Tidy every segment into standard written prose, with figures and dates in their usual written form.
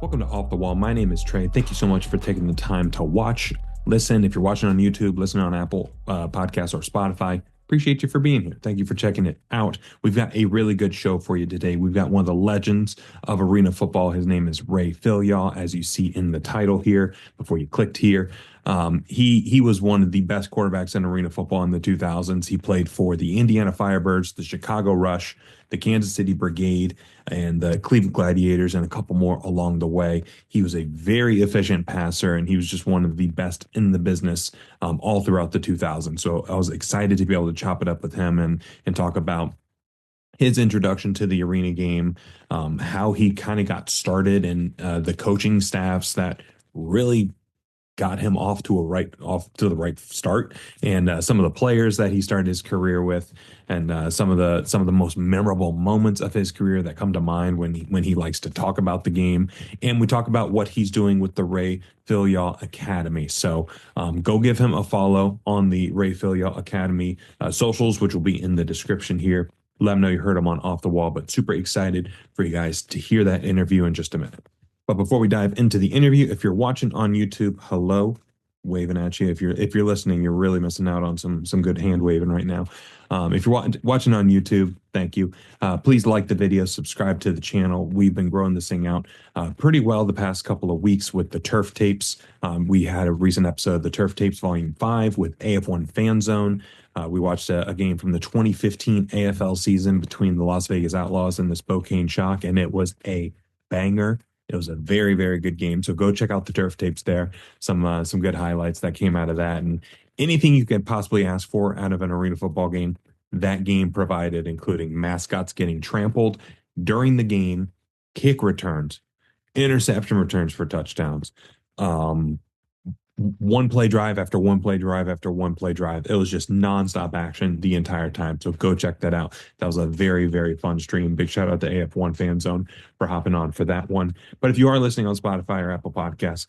Welcome to Off the Wall. My name is Trey. Thank you so much for taking the time to watch, listen. If you're watching on YouTube, listen on Apple Podcasts or Spotify, appreciate you for being here. Thank you for checking it out. We've got a really good show for you today. We've got one of the legends of arena football. His name is Ray Philyaw, as you see in the title here before you clicked here. He was one of the best quarterbacks in arena football in the 2000s. He played for the Indiana Firebirds, the Chicago Rush, the Kansas City Brigade, and the Cleveland Gladiators, and a couple more along the way. He was a very efficient passer, and he was just one of the best in the business all throughout the 2000s. So I was excited to be able to chop it up with him and talk about his introduction to the arena game, how he kind of got started, and the coaching staffs that really got him off to the right start, and some of the players that he started his career with, and some of the most memorable moments of his career that come to mind when he likes to talk about the game. And we talk about what he's doing with the Ray Philyaw Academy. So go give him a follow on the Ray Philyaw Academy socials, which will be in the description here. Let him know you heard him on Off the Wall, but super excited for you guys to hear that interview in just a minute. But before we dive into the interview, if you're watching on YouTube, hello, waving at you. If you're listening, you're really missing out on some good hand waving right now. If you're watching on YouTube, thank you. Please like the video, subscribe to the channel. We've been growing this thing out pretty well the past couple of weeks with the Turf Tapes. We had a recent episode of the Turf Tapes Volume 5 with AF1 Fan Zone. We watched a game from the 2015 AFL season between the Las Vegas Outlaws and the Spokane Shock, and it was a banger. It was a very, very good game. So go check out the Turf Tapes there. Some good highlights that came out of that. And anything you could possibly ask for out of an arena football game, that game provided, including mascots getting trampled during the game, kick returns, interception returns for touchdowns, one play drive after one play drive after one play drive. It was just nonstop action the entire time. So go check that out. That was a very, very fun stream. Big shout out to AF1 Fan Zone for hopping on for that one. But if you are listening on Spotify or Apple Podcasts,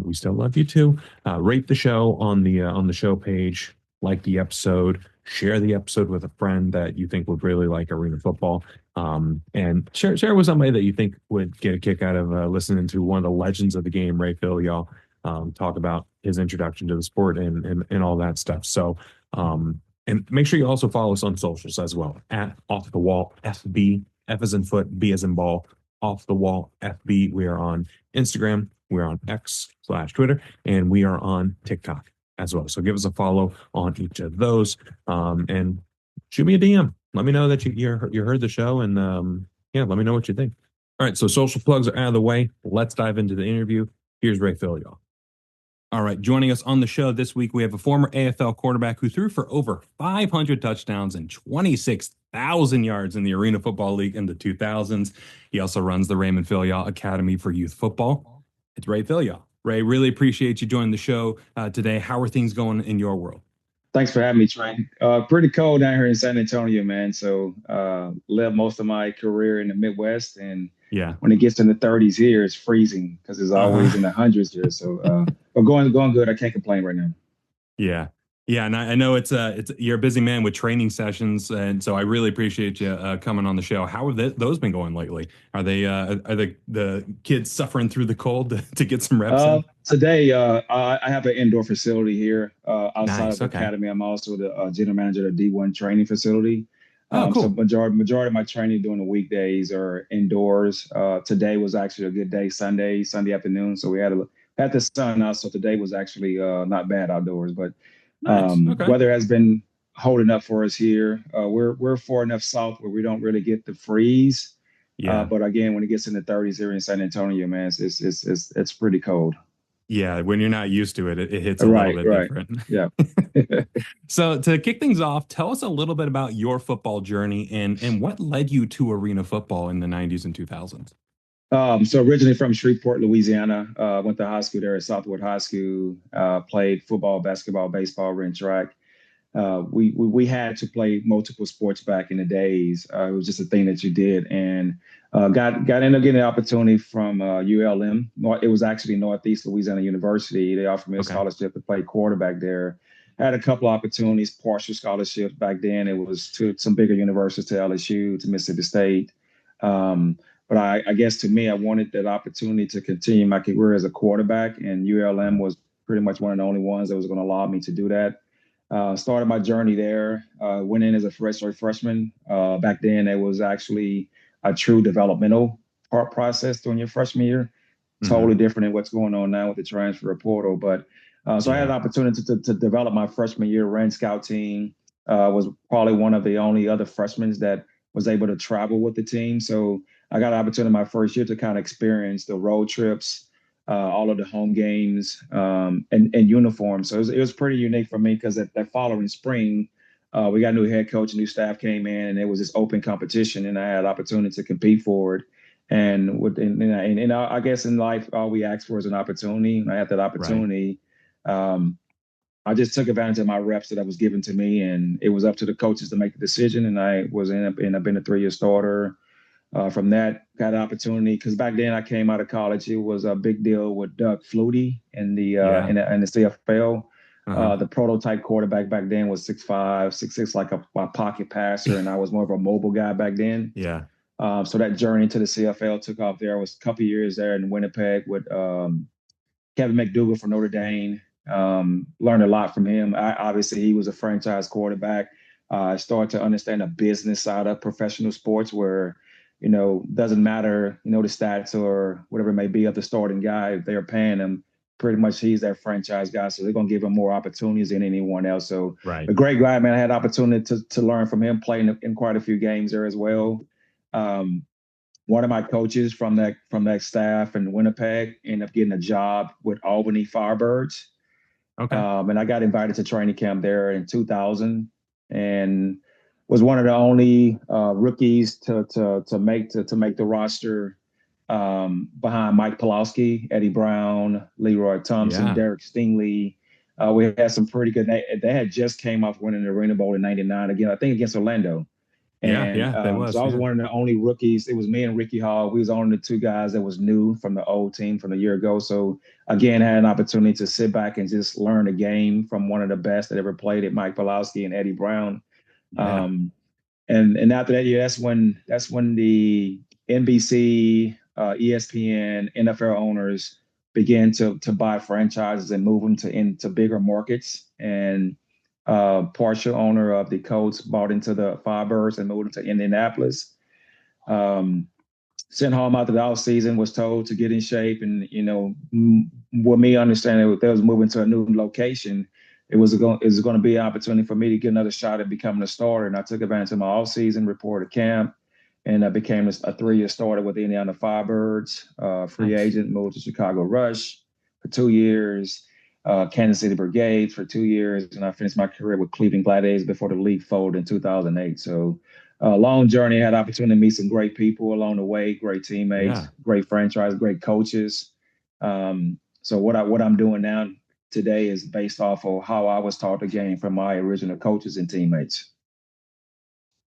we still love you too. Rate the show on the show page, like the episode, share the episode with a friend that you think would really like arena football, and share with somebody that you think would get a kick out of listening to one of the legends of the game, Ray Philyaw, talk about his introduction to the sport and all that stuff. So, and make sure you also follow us on socials as well, at Off the Wall FB, F as in foot, B as in ball, Off the Wall FB. We are on Instagram, we're on X/Twitter, and we are on TikTok as well. So give us a follow on each of those, and shoot me a DM. Let me know that you heard the show, and let me know what you think. All right, so social plugs are out of the way. Let's dive into the interview. Here's Ray Philyaw. All right, joining us on the show this week, we have a former AFL quarterback who threw for over 500 touchdowns and 26,000 yards in the Arena Football League in the 2000s. He also runs the Raymond Philyaw Academy for youth football. It's Ray Philyaw. Ray, really appreciate you joining the show today. How are things going in your world? Thanks for having me, Trey. Pretty cold down here in San Antonio, man. So lived most of my career in the Midwest, and when it gets in the 30s here, it's freezing because it's always in the hundreds here. So but going good. I can't complain right now. Yeah, and I know it's you're a busy man with training sessions, and so I really appreciate you coming on the show. How have those been going lately? Are the kids suffering through the cold to get some reps in? Today, I have an indoor facility here outside Nice, of the academy. I'm also the general manager of the D1 training facility. Cool. So majority of my training during the weekdays are indoors. Today was actually a good day, Sunday afternoon. So we had the sun out. So today was actually not bad outdoors, but nice. Weather has been holding up for us here. We're far enough south where we don't really get the freeze. But again, when it gets in the 30s here in San Antonio, man, it's pretty cold. Yeah, when you're not used to it, it hits a little bit different. Yeah. So to kick things off, tell us a little bit about your football journey and what led you to arena football in the 90s and 2000s. So originally from Shreveport, Louisiana, went to high school there at Southwood High School, played football, basketball, baseball, ran track. We had to play multiple sports back in the days. It was just a thing that you did, and ended up getting an opportunity from ULM. It was actually Northeast Louisiana University. They offered me a scholarship to play quarterback there. I had a couple of opportunities, partial scholarships back then. It was to some bigger universities, to LSU, to Mississippi State. But but I guess to me, I wanted that opportunity to continue my career as a quarterback, and ULM was pretty much one of the only ones that was going to allow me to do that. Started my journey there. Went in as a freshman. Back then, it was actually a true developmental process during your freshman year. Totally different than what's going on now with the transfer portal. But so I had an opportunity to develop my freshman year. Ran scout team. Was probably one of the only other freshmen that was able to travel with the team. So I got an opportunity my first year to kind of experience the road trips, all of the home games, and uniforms. So it was pretty unique for me because that following spring, we got a new head coach, new staff came in, and it was this open competition, and I had an opportunity to compete for it. And I guess in life, all we ask for is an opportunity. And I had that opportunity. Right. I just took advantage of my reps that was given to me, and it was up to the coaches to make the decision. And I was in I've been a 3-year starter. From that, got an opportunity because back then I came out of college. It was a big deal with Doug Flutie in the CFL. The prototype quarterback back then was 6'5", 6'6", like a pocket passer, and I was more of a mobile guy back then. Yeah. So that journey to the CFL took off there. I was a couple of years there in Winnipeg with Kevin McDougal from Notre Dame. Learned a lot from him. Obviously, he was a franchise quarterback. I started to understand the business side of professional sports where, doesn't matter, the stats or whatever it may be of the starting guy. If they're paying him, pretty much he's their franchise guy. So they're going to give him more opportunities than anyone else. So a great guy, man. I had opportunity to learn from him, playing in quite a few games there as well. One of my coaches from that staff in Winnipeg ended up getting a job with Albany Firebirds. Okay. And I got invited to training camp there in 2000 and was one of the only rookies to make the roster behind Mike Pawlowski, Eddie Brown, Leroy Thompson, Derek Stingley. We had some pretty good. They had just came off winning the Arena Bowl in '99 again, I think against Orlando. And so I was one of the only rookies. It was me and Ricky Hall. We was only the two guys that was new from the old team from the year ago. So again, had an opportunity to sit back and just learn the game from one of the best that ever played it, Mike Pawlowski and Eddie Brown. Yeah. And after that year, that's when the NBC, ESPN, NFL owners began to buy franchises and move them into bigger markets. And partial owner of the Colts bought into the Firebirds and moved to Indianapolis. Sent home after the offseason, was told to get in shape. And, with me understanding that they was moving to a new location, it was going to be an opportunity for me to get another shot at becoming a starter. And I took advantage of my offseason, reported camp, and I became a 3-year starter with the Indiana Firebirds, free agent, moved to Chicago Rush for 2 years. Kansas City Brigade for 2 years, and I finished my career with Cleveland Gladiators before the league folded in 2008. So long journey. I had opportunity to meet some great people along the way, great teammates, great franchise, great coaches. So what I'm doing now today is based off of how I was taught the game from my original coaches and teammates.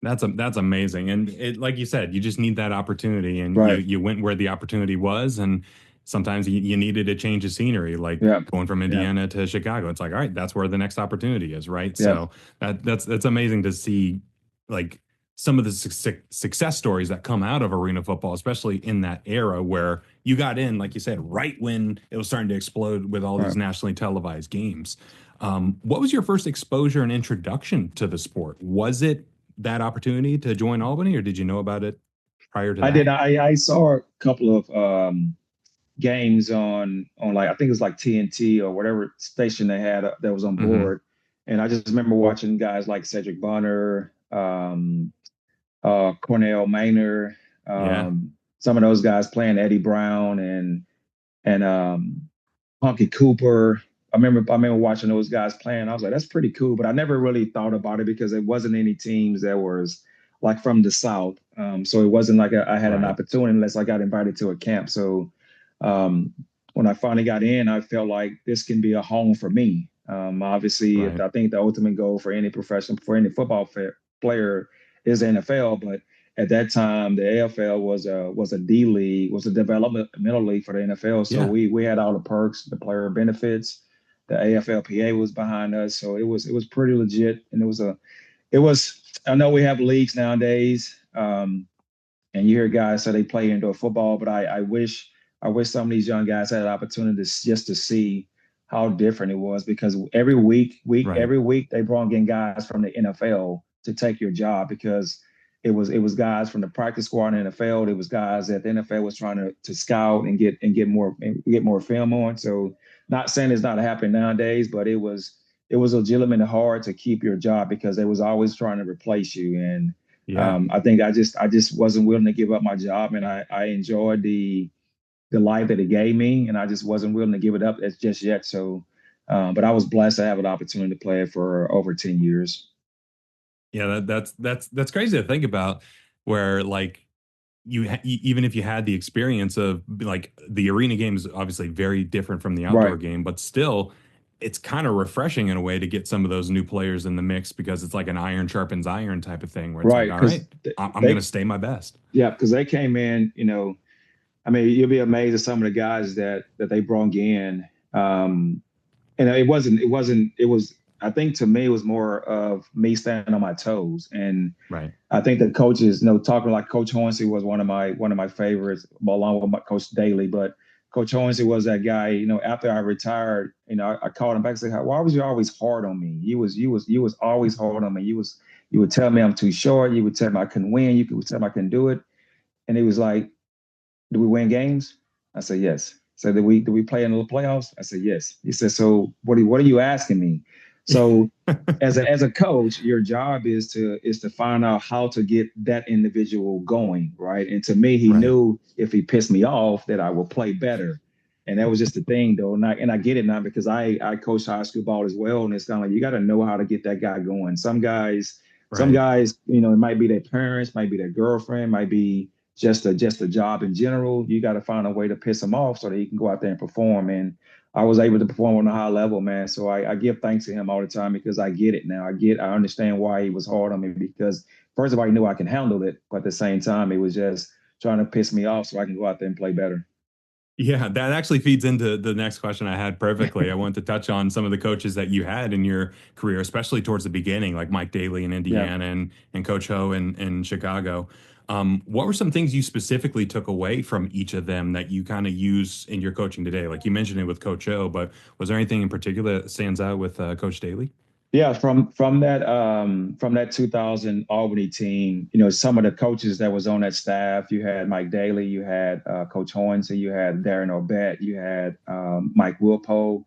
That's amazing. And it, like you said, you just need that opportunity, and you went where the opportunity was. And sometimes you needed a change of scenery, like going from Indiana to Chicago. It's like, all right, that's where the next opportunity is, right? So that's amazing to see, like, some of the success stories that come out of arena football, especially in that era where you got in, like you said, right when it was starting to explode with all these nationally televised games. What was your first exposure and introduction to the sport? Was it that opportunity to join Albany, or did you know about it prior to that? I did. I saw a couple of games on like, I think it was like TNT or whatever station they had that was on board. And I just remember watching guys like Cedric Bonner, Cornell Maynard, some of those guys playing, Eddie Brown and Punky Cooper. I remember watching those guys playing. I was like, that's pretty cool. But I never really thought about it because it wasn't any teams that was like from the South. So it wasn't like I had an opportunity unless I got invited to a camp. So when I finally got in, I felt like this can be a home for me. Obviously, I think the ultimate goal for any professional, for any football player is the NFL. But at that time, the AFL was a D league, was a developmental league for the NFL. So we had all the perks, the player benefits. The AFLPA was behind us, so it was pretty legit. And it was I know we have leagues nowadays, and and you hear guys say they play indoor football, but I wish some of these young guys had an opportunity just to see how different it was because Right. every week they brought in guys from the NFL to take your job because it was guys from the practice squad in the NFL. It was guys that the NFL was trying to scout and get more film on. So not saying it's not happening nowadays, but it was legitimately hard to keep your job because they was always trying to replace you. And Yeah. I think I just wasn't willing to give up my job, and I enjoyed the life that it gave me, and I just wasn't willing to give it up as just yet. So, but I was blessed to have an opportunity to play it for over 10 years. Yeah, that's crazy to think about where like even if you had the experience of like the arena game is obviously very different from the Right, outdoor game, but still it's kind of refreshing in a way to get some of those new players in the mix because it's like an iron sharpens iron type of thing where it's like, right, all because right, I'm going they, to stay my best. yeah, because they came in. I mean, you'll be amazed at some of the guys that they brought in. And it was. I think to me, it was more of me standing on my toes, and Right. I think the coaches, talking like Coach Hornsey was one of my favorites, along with my Coach Daly. But Coach Hornsey was that guy. After I retired, I called him back and said, "Why was you always hard on me? You was always hard on me. You would tell me I'm too short. You would tell me I couldn't win. You would tell me I couldn't do it." And he was like, "Do we win games?" I said, "Yes." So do we play in the playoffs? I said, "Yes." He said, "So what are you asking me?" So as a coach, your job is to find out how to get that individual going, right? And to me, he Right. knew if he pissed me off that I will play better. And that was just the thing, though. And I get it now because I coach high school ball as well, and it's kind of like you got to know how to get that guy going. Some Right. guys, it might be their parents, might be their girlfriend, might be just a job in general. You got to find a way to piss him off so that he can go out there and perform. And I was able to perform on a high level, man. So I give thanks to him all the time because I get it now. I understand why he was hard on me because first of all, he knew I can handle it, but at the same time, it was just trying to piss me off so I can go out there and play better. Yeah, that actually feeds into the next question I had perfectly. I wanted to touch on some of the coaches that you had in your career, especially towards the beginning, like Mike Daly in Yeah. Indiana and Coach Ho in Chicago. What were some things you specifically took away from each of them that you kind of use in your coaching today? Like you mentioned it with Coach Ho, but was there anything in particular that stands out with Coach Daly? Yeah, from that 2000 Albany team, some of the coaches that was on that staff, you had Mike Daly, you had Coach Hornsey, you had Darren Obett, you had Mike Wilpo,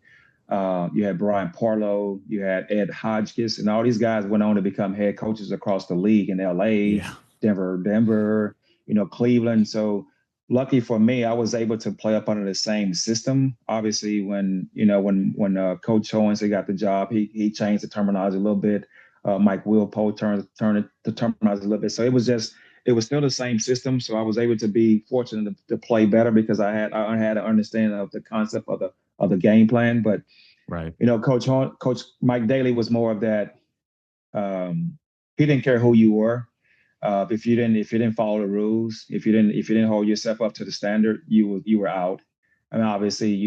you had Brian Parlow, you had Ed Hodgkiss, and all these guys went on to become head coaches across the league in LA, Yeah. Denver, Cleveland. So lucky for me, I was able to play up under the same system. Obviously, when Coach Hornsey got the job, he changed the terminology a little bit. Mike Wilpo turned the terminology a little bit. So it was still the same system. So I was able to be fortunate to play better because I had an understanding of the concept of the game plan. But Right. Coach Mike Daly was more of that. He didn't care who you were. If you didn't follow the rules, if you didn't hold yourself up to the standard, you were out. And obviously,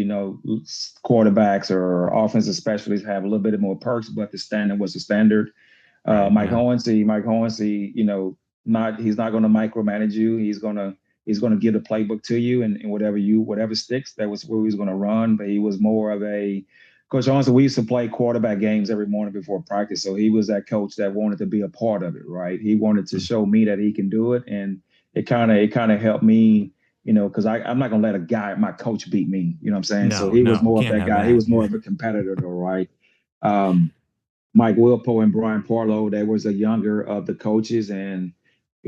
quarterbacks or offensive specialists have a little bit more perks, but the standard was the standard. Right. Mike Yeah. Hornsey, he's not going to micromanage you. He's going to give the playbook to you, and whatever sticks, that was where he was going to run. But he was more of a Coach Hornsey. We used to play quarterback games every morning before practice, so he was that coach that wanted to be a part of it, right? He wanted to Mm. show me that he can do it, and it kind of helped me. Because I'm not gonna let a guy, my coach, beat me. You know what I'm saying? So No, he was no, more of can't that have guy. He that. was more of a competitor, though, right? Um, Mike Wilpo and Brian Parlow, they was the younger of the coaches, and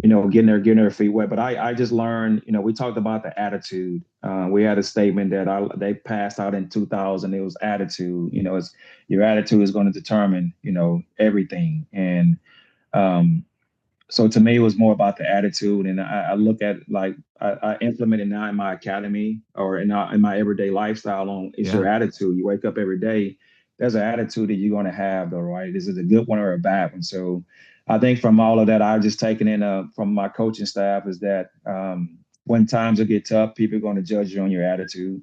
getting their feet wet. But I just learned, we talked about the attitude. We had a statement that they passed out in 2000. It was attitude. It's your attitude is going to determine, everything. And so to me, it was more about the attitude. And I look at like I implement it now in my academy or in my everyday lifestyle. On it's your Yeah. attitude. You wake up every day. There's an attitude that you're going to have, though, right? Is it a good one or a bad one? So I think from all of that, I've just taken in from my coaching staff is that when times will get tough, people are going to judge you on your attitude.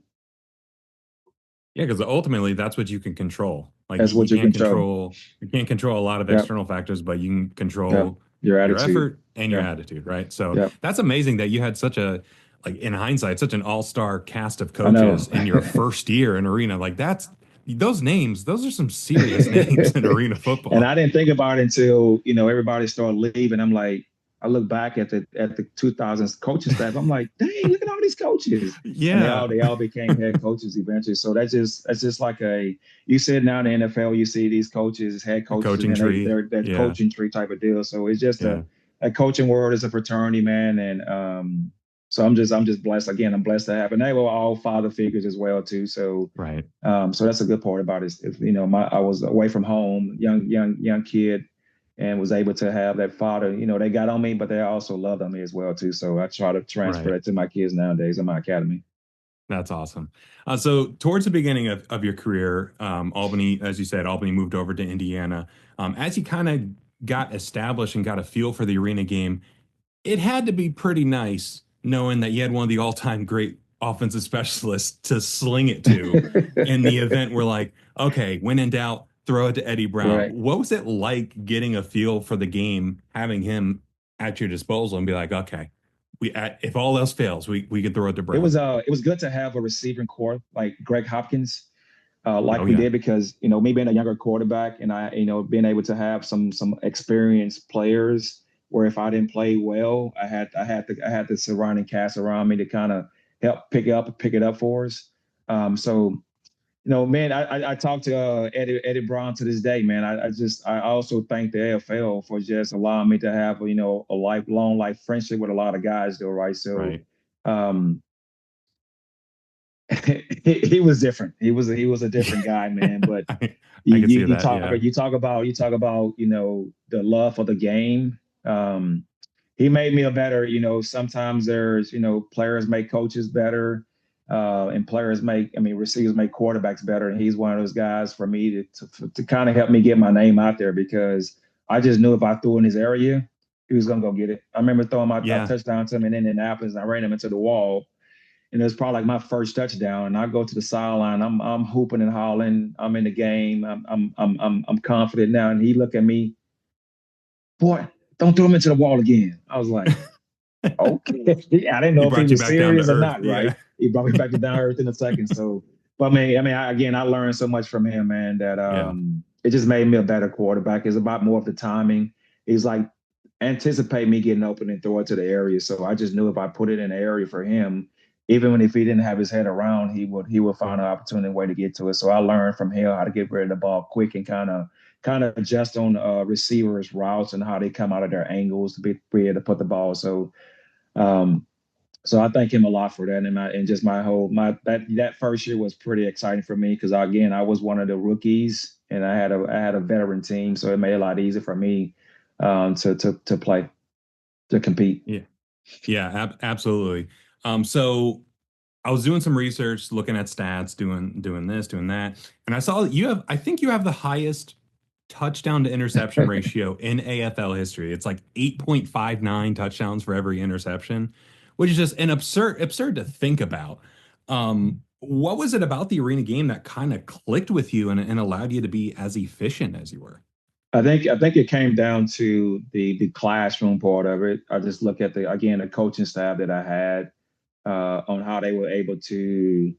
Yeah, because ultimately that's what you can control. Like That's you what you can't control. control you can't control a lot of Yep. external factors, but you can Yep. control Your your attitude. effort and your Yeah. attitude, right? So Yeah. that's amazing that you had such a, like in hindsight, such an all-star cast of I know. coaches in your first year in arena. Like that's those names, those are some serious names in arena And football. I didn't think about it until, everybody started leaving. I'm like, I look back at the 2000s coaching staff. I'm like, dang, look at all these coaches. And they Yeah. all they all became head coaches eventually. So that's just like you said now in the NFL, you see these coaches, head A coaches, and coaching then tree. they're that Yeah. coaching tree type of deal. So it's just Yeah. a coaching world is a fraternity, man. And so I'm just blessed. Again, I'm blessed to have, and they were all father figures as well too. So Right. so that's a good part about it. I was away from home, young kid, and was able to have that father. They got on me, but they also loved on me as well too. So I try to transfer Right. that to my kids nowadays in my academy. That's awesome. So towards the beginning of your career, Albany, as you said, Albany moved over to Indiana. As you kind of got established and got a feel for the arena game, it had to be pretty nice knowing that you had one of the all-time great offensive specialists to sling it to in the event where like, okay, when in doubt, throw it to Eddie Brown. Right. What was it like getting a feel for the game, having him at your disposal and be like, okay, if all else fails, we can throw it to Brown. It was good to have a receiving core like Greg Hopkins, Oh like we yeah. did, because me being a younger quarterback, and I being able to have some experienced players, where if I didn't play well, I had the surrounding cast around me to kind of help pick it up for us. So man, I talked to Eddie Brown to this day, man. I also thank the AFL for just allowing me to have a lifelong life friendship with a lot of guys, though, right? So Right. um, he was different. He was a different guy, man. But I you can you, see you that. talk Yeah. about the love for the game. He made me a better. Sometimes there's players make coaches better, and receivers make quarterbacks better. And he's one of those guys for me to kind of help me get my name out there, because I just knew if I threw in his area, he was gonna go get it. I remember throwing my a Yeah. touchdown to him in Indianapolis, and I ran him into the wall, and it was probably like my first touchdown. And I go to the sideline. I'm hooping and hollering. I'm in the game. I'm confident now. And he looked at me, boy, don't throw him into the wall again. I was like, okay. I didn't He know if he brought you was back down to serious or earth. not. Right? Yeah. He brought me back to down earth in a second. So, but I learned so much from him, man, that Yeah. it just made me a better quarterback. It's about more of the timing. He's like, anticipate me getting open and throw it to the area. So I just knew if I put it in the area for him, even when if he didn't have his head around, he would find an opportunity way to get to it. So I learned from him how to get rid of the ball quick and kind of adjust on receivers' routes and how they come out of their angles to be able to put the ball. Um, so I thank him a lot for that, and just my whole my that first year was pretty exciting for me, because again I was one of the rookies, and I had a veteran team, so it made it a lot easier for me to play, to compete. Yeah. Yeah. Absolutely. So I was doing some research, looking at stats, doing this, doing that, and I saw that I think you have the highest touchdown to interception ratio in AFL history. It's like 8.59 touchdowns for every interception, which is just an absurd to think about. What was it about the arena game that kind of clicked with you and allowed you to be as efficient as you were? I think it came down to the classroom part of it. I just look at the coaching staff that I had, on how they were able to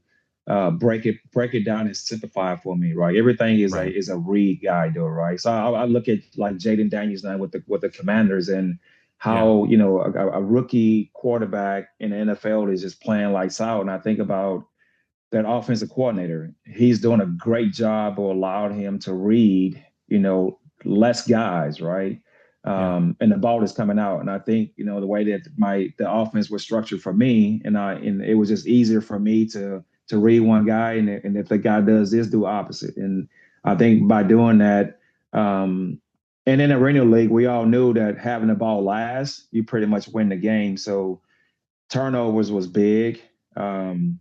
break it down and simplify it for me. Right, everything is a Right. is a read guide, though. Right, so I look at like Jaden Daniels now with the Commanders, and Yeah. how a rookie quarterback in the NFL is just playing lights out. And I think about that offensive coordinator. He's doing a great job of allowing him to read, less guys, right? Yeah. And the ball is coming out. And I think, the way that the offense was structured for me, and it was just easier for me to read one guy, and if the guy does this, do opposite. And I think by doing that, and in the Arena League, we all knew that having the ball last, you pretty much win the game. So turnovers was big. Getting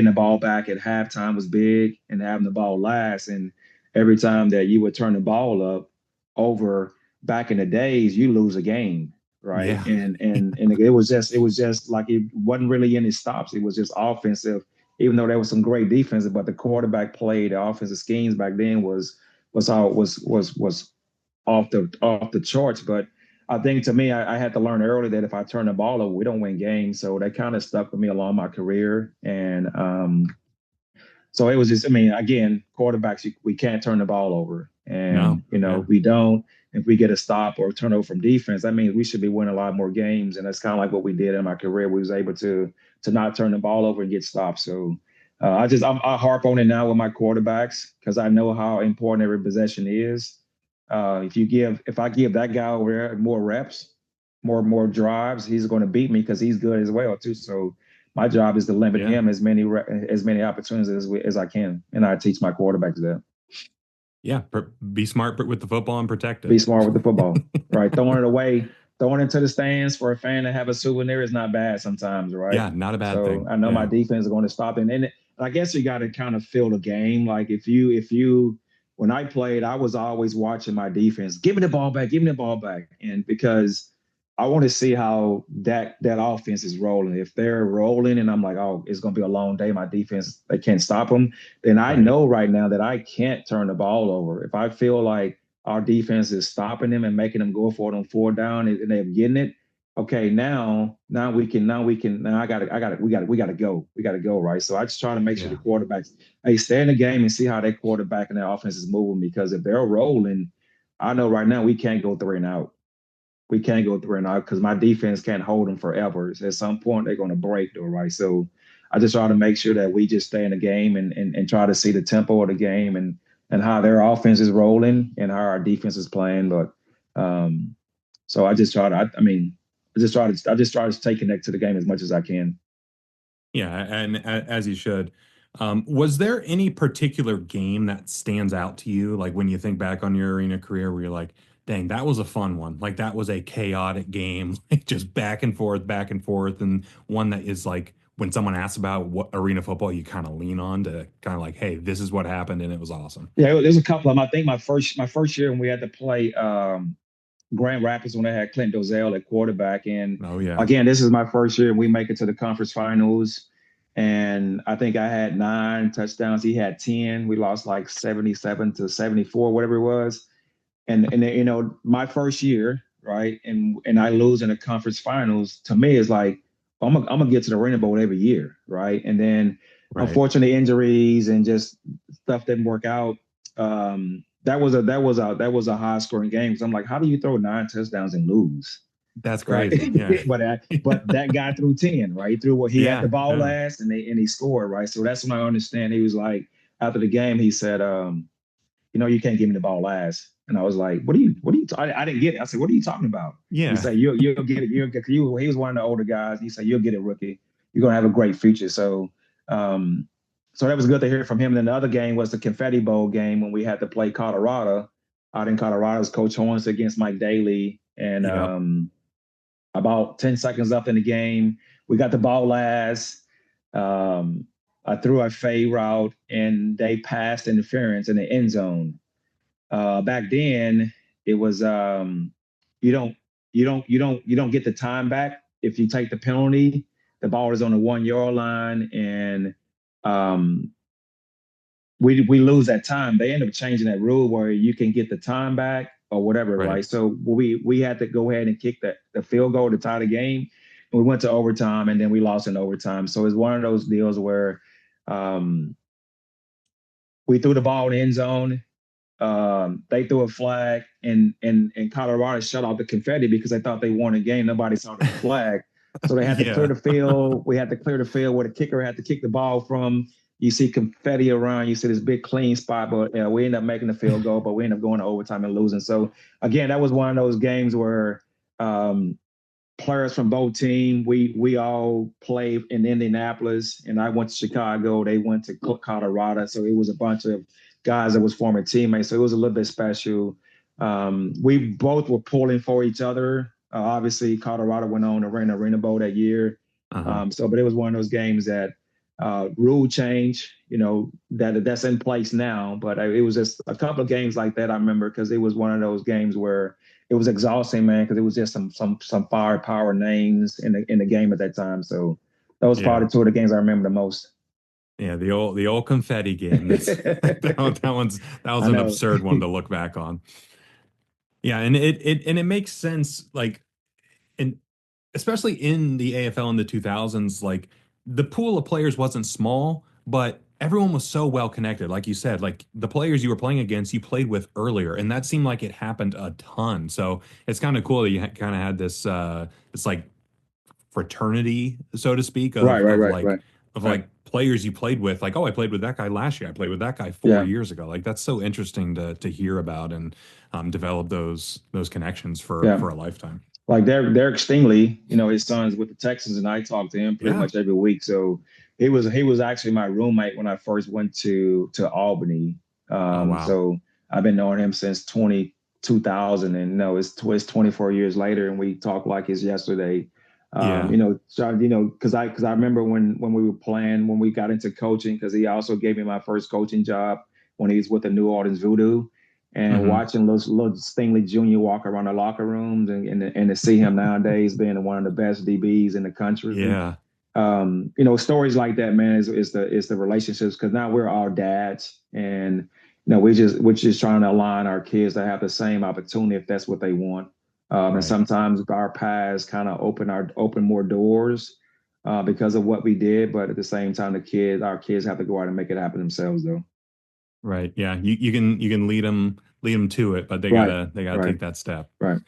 the ball back at halftime was big, and having the ball last. And every time that you would turn the ball up over back in the days, you lose a game, right? Yeah. And it was just like it wasn't really any stops. It was just offensive, even though there was some great defense. But the quarterback play, the offensive schemes back then was off the charts. But I think to me, I had to learn early that if I turn the ball over, we don't win games. So that kind of stuck with me along my career. And so it was just, I mean, again, quarterbacks, we can't turn the ball over. No. And, Yeah. we don't, if we get a stop or a turnover from defense, that means we should be winning a lot more games. And that's kind of like what we did in my career. We was able to not turn the ball over and get stops. So I harp on it now with my quarterbacks because I know how important every possession is. If I give that guy over there more reps, more drives, he's going to beat me because he's good as well too. So my job is to limit Yeah. him as many opportunities as I can, and I teach my quarterbacks that. Yeah. Be smart with the football and protect Be it. smart with the football, right? Throwing it away, throwing it into the stands for a fan to have a souvenir is not bad sometimes, right? Yeah. Not a bad So thing. I know my Yeah. defense is going to stop it. And I guess you got to kind of feel the game. Like when I played, I was always watching my defense. Give me the ball back. Give me the ball back. And because I want to see how that offense is rolling. If they're rolling and I'm like, oh, it's going to be a long day. My defense, they can't stop them. Then I Right. know right now that I can't turn the ball over. If I feel like our defense is stopping them and making them go for it on 4 down and they're getting it. Okay, now we gotta go. We gotta go, right? So I just try to make sure the Yeah. quarterbacks, hey, stay in the game and see how their quarterback and their offense is moving because if they're rolling, I know right now we can't go 3 and out. We can't go 3 and out because my defense can't hold them forever. At some point they're gonna break though, right? So I just try to make sure that we just stay in the game and try to see the tempo of the game and how their offense is rolling and how our defense is playing. But so I just try to, I mean, I just try to stay connected to the game as much as I can. Yeah. And as you should. Was there any particular game that stands out to you, like when you think back on your arena career, where you're like, dang, that was a fun one. Like that was a chaotic game, like just back and forth, and one that is like when someone asks about what arena football, you kind of lean on to kind of like, hey, this is what happened, and it was awesome. Yeah, there's a couple of them. I think my first year when we had to play Grand Rapids when I had Clint Dozell at quarterback, and Oh yeah. again, this is my first year and we make it to the conference finals. And I think I had 9 touchdowns. He had 10. We lost like 77-74, whatever it was. And my first year, right? And I lose in the conference finals. To me, is like I'm gonna get to the Arena Bowl every year, right? And then, Right. unfortunately, injuries and just stuff didn't work out. That was a high scoring game. So I'm like, how do you throw 9 touchdowns and lose? That's Right. crazy. Yeah. But that guy threw 10, right? He threw what he had the Yeah. ball Yeah. last and he scored, right? So that's when I understand. He was like, after the game, he said, you can't give me the ball last. And I was like, I didn't get it. I said, what are you talking about? He Yeah. said, you'll get it. He was one of the older guys. He said, you'll get it, rookie. You're going to have a great future. Um, so that was good to hear from him. And then the other game was the Confetti Bowl game when we had to play Colorado out in Colorado's Coach Horns against Mike Daly. And Yep. about 10 seconds up in the game, we got the ball last. Um, I threw a fade route and they passed interference in the end zone. Back then, it was you don't you don't get the time back if you take the penalty. The ball is on the 1 yard line, and um, we lose that time. They end up changing that rule where you can get the time back or whatever, Right. right? So we had to go ahead and kick the field goal to tie the game. And we went to overtime, and then we lost in overtime. So it's one of those deals where um, we threw the ball in the end zone. They threw a flag, and Colorado shut off the confetti because they thought they won a game. Nobody saw the flag, so they had to clear Yeah. the field. We had to clear the field where the kicker had to kick the ball from. You see confetti around. You see this big clean spot, but we ended up making the field goal, but we ended up going to overtime and losing. So again, that was one of those games where um, players from both teams, we all played in Indianapolis, and I went to Chicago. They went to Colorado, so it was a bunch of guys that was former teammates. So it was a little bit special. We both were pulling for each other. Obviously, Colorado went on to win Arena Bowl that year. Uh-huh. But it was one of those games that rule change, that's in place now. But it was just a couple of games like that I remember because it was one of those games where it was exhausting, man, because it was just some firepower names in the game at that time. So those are Yeah. probably two of the games I remember the most. Yeah, the old confetti game. That's that, that was I an know. absurd one to look back on. Yeah, and it makes sense, like, and especially in the AFL in the 2000s, like the pool of players wasn't small, but everyone was so well connected. Like you said, like the players you were playing against, you played with earlier, and that seemed like it happened a ton. So it's kind of cool that you kind of had this like fraternity, so to speak, Right, right, of right, like right, right. players you played with. Like, oh, I played with that guy last year. I played with that guy four Yeah, years ago. Like that's so interesting to hear about and develop those connections yeah. for a lifetime. Like Derek Stingley, his son's with the Texans, and I talk to him pretty Yeah. much every week. So he was actually my roommate when I first went to Albany. Oh wow. So I've been knowing him since 2000, and no, it's 24 years later, and we talk like it's yesterday. Yeah. So because I remember when we were playing, when we got into coaching, because he also gave me my first coaching job when he was with the New Orleans Voodoo, and Hmm. watching little Stingley Jr. walk around the locker rooms, and to see him nowadays being one of the best DBs in the country. Yeah. Stories like that, man, is the relationships, because now we're all dads, and we're just trying to align our kids to have the same opportunity if that's what they want. And Right. sometimes our paths kind of open more doors because of what we did, but at the same time, our kids have to go out and make it happen themselves, though. Right. Yeah. You can lead them to it, but Right, they gotta right, take that step. right.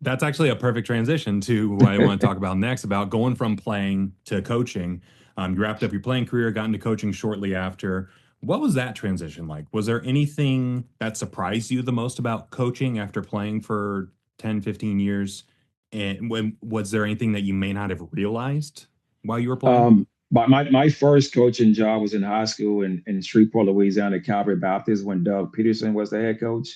That's actually a perfect transition to what I want to talk about next, about going from playing to coaching. You wrapped up your playing career, got into coaching shortly after. What was that transition like? Was there anything that surprised you the most about coaching after playing for 10, 15 years? And was there anything that you may not have realized while you were playing? But my first coaching job was in high school in Shreveport, Louisiana, Calvary Baptist, when Doug Peterson was the head coach.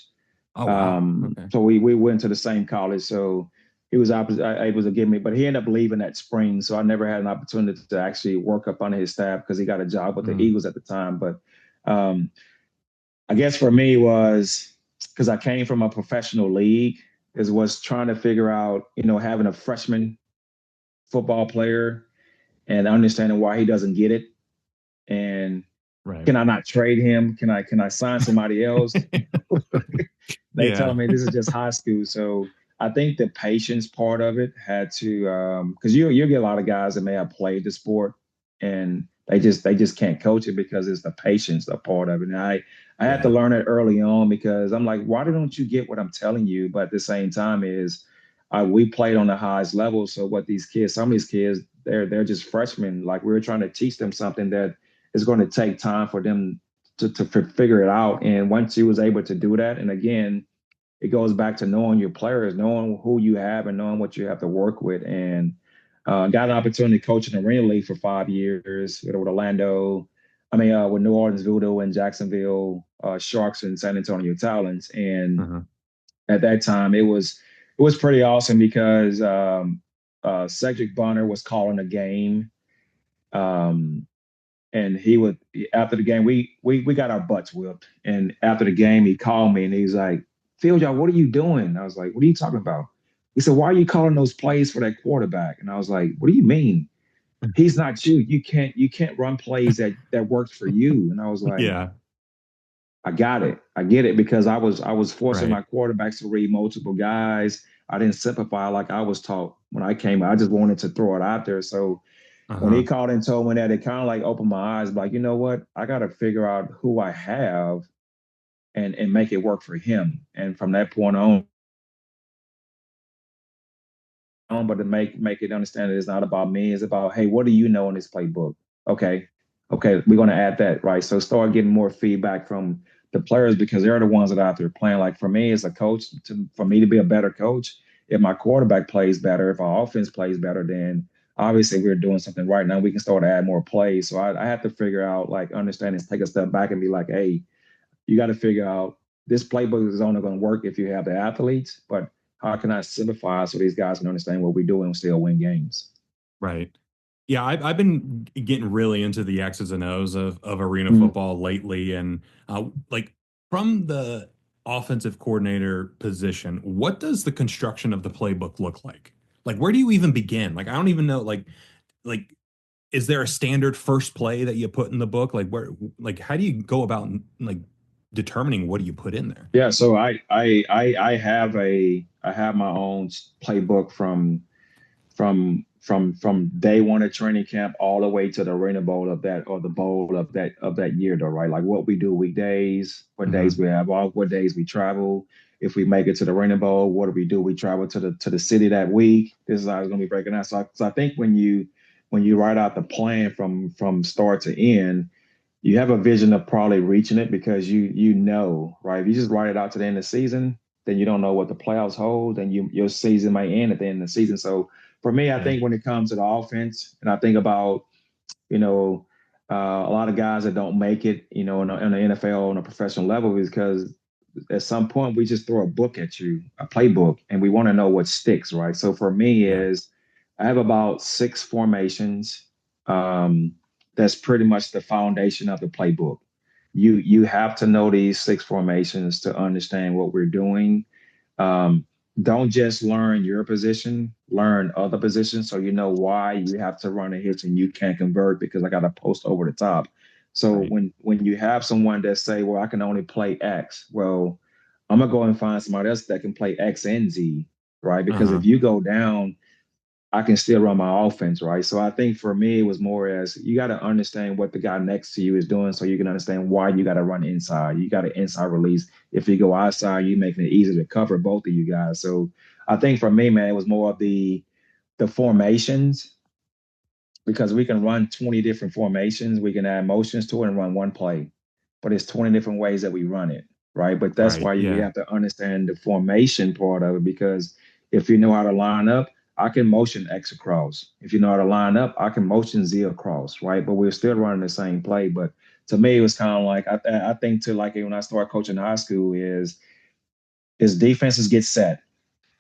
Oh, wow. Okay. So we went to the same college. So he was able to give me, but he ended up leaving that spring. So I never had an opportunity to actually work up under his staff because he got a job with the Mm, Eagles at the time. But um, I guess for me was because I came from a professional league, is was trying to figure out, having a freshman football player and understanding why he doesn't get it. And right. can I not trade him? Can I sign somebody else? They Yeah. telling me this is just high school. So I think the patience part of it had to, because you get a lot of guys that may have played the sport and they just can't coach it because it's the patience a part of it. And I had to Yeah. learn it early on, because I'm like, why don't you get what I'm telling you? But at the same time is we played on the highest level. So what some of these kids, they're just freshmen. Like, we were trying to teach them something that is going to take time for them to figure it out. And once you was able to do that, and again, it goes back to knowing your players, knowing who you have, and knowing what you have to work with. And got an opportunity to coach in the Arena League for 5 years with Orlando. With New Orleans Voodoo and Jacksonville Sharks and San Antonio Talons. And Uh-huh. at that time, it was pretty awesome because Cedric Bonner was calling a game. Um, and he would, after the game, we got our butts whipped, and after the game he called me and he's like, Philyaw, what are you doing? I was like, what are you talking about? He said, why are you calling those plays for that quarterback? And I was like, what do you mean? He's not you. You can't run plays that works for you. And I was like, Yeah. I got it. I get it, because I was forcing Right. my quarterbacks to read multiple guys. I didn't simplify like I was taught when I came. I just wanted to throw it out there. So when he Uh-huh. called and told me that, it kind of like opened my eyes. Like, you know what? I got to figure out who I have and make it work for him. And from that point on, but to make it understand that it's not about me. It's about, hey, what do you know in this playbook? Okay, okay, we're going to add that, right? So start getting more feedback from the players, because they're the ones that are out there playing. Like, for me as a coach, for me to be a better coach, if my quarterback plays better, if our offense plays better, then obviously we're doing something right. Now we can start to add more plays. So I have to figure out, like, understand and take a step back and be like, hey, you got to figure out, this playbook is only going to work if you have the athletes, but how can I simplify so these guys can understand what we do and still win games? Right. Yeah, I've been getting really into the X's and O's of arena Mm. football lately, and like from the offensive coordinator position, what does the construction of the playbook look like? Like, where do you even begin? Like, I don't even know. Like, is there a standard first play that you put in the book? Like, how do you go about like determining what do you put in there? Yeah, so I have my own playbook from day one of training camp all the way to the Arena Bowl of that, or the bowl of that year though, right? Like what we do weekdays, what days Hmm. we have off, what days we travel. If we make it to the Arena Bowl, what do we do? We travel to the city that week. This is how it's gonna be breaking down. So I think when you write out the plan from start to end, you have a vision of probably reaching it, because you know, right? If you just write it out to the end of the season, then you don't know what the playoffs hold, and your season might end at the end of the season. So for me, I Yeah. think when it comes to the offense, and I think about, you know, a lot of guys that don't make it, in the NFL on a professional level, is because at some point we just throw a book at you, a playbook, and we want to know what sticks, right? So for me Yeah. is I have about six formations. Um, that's pretty much the foundation of the playbook. You have to know these six formations to understand what we're doing. um, don't just learn your position, learn other positions, so you know why you have to run a hitch and you can't convert because I got to post over the top. So Right. when you have someone that say, well, I can only play X, well, I'm gonna go and find somebody else that can play X and Z, right? Because Uh-huh. if you go down, I can still run my offense, right? So I think for me, it was more as you got to understand what the guy next to you is doing, so you can understand why you got to run inside. You got to inside release. If you go outside, you making it easier to cover both of you guys. So I think for me, man, it was more of the formations, because we can run 20 different formations. We can add motions to it and run one play, but it's 20 different ways that we run it, right? But that's Right. why you Yeah. have to understand the formation part of it, because if you know how to line up, I can motion X across. If you know how to line up, I can motion Z across, right? But we're still running the same play. But to me, it was kind of like I think to like when I started coaching high school is defenses get set,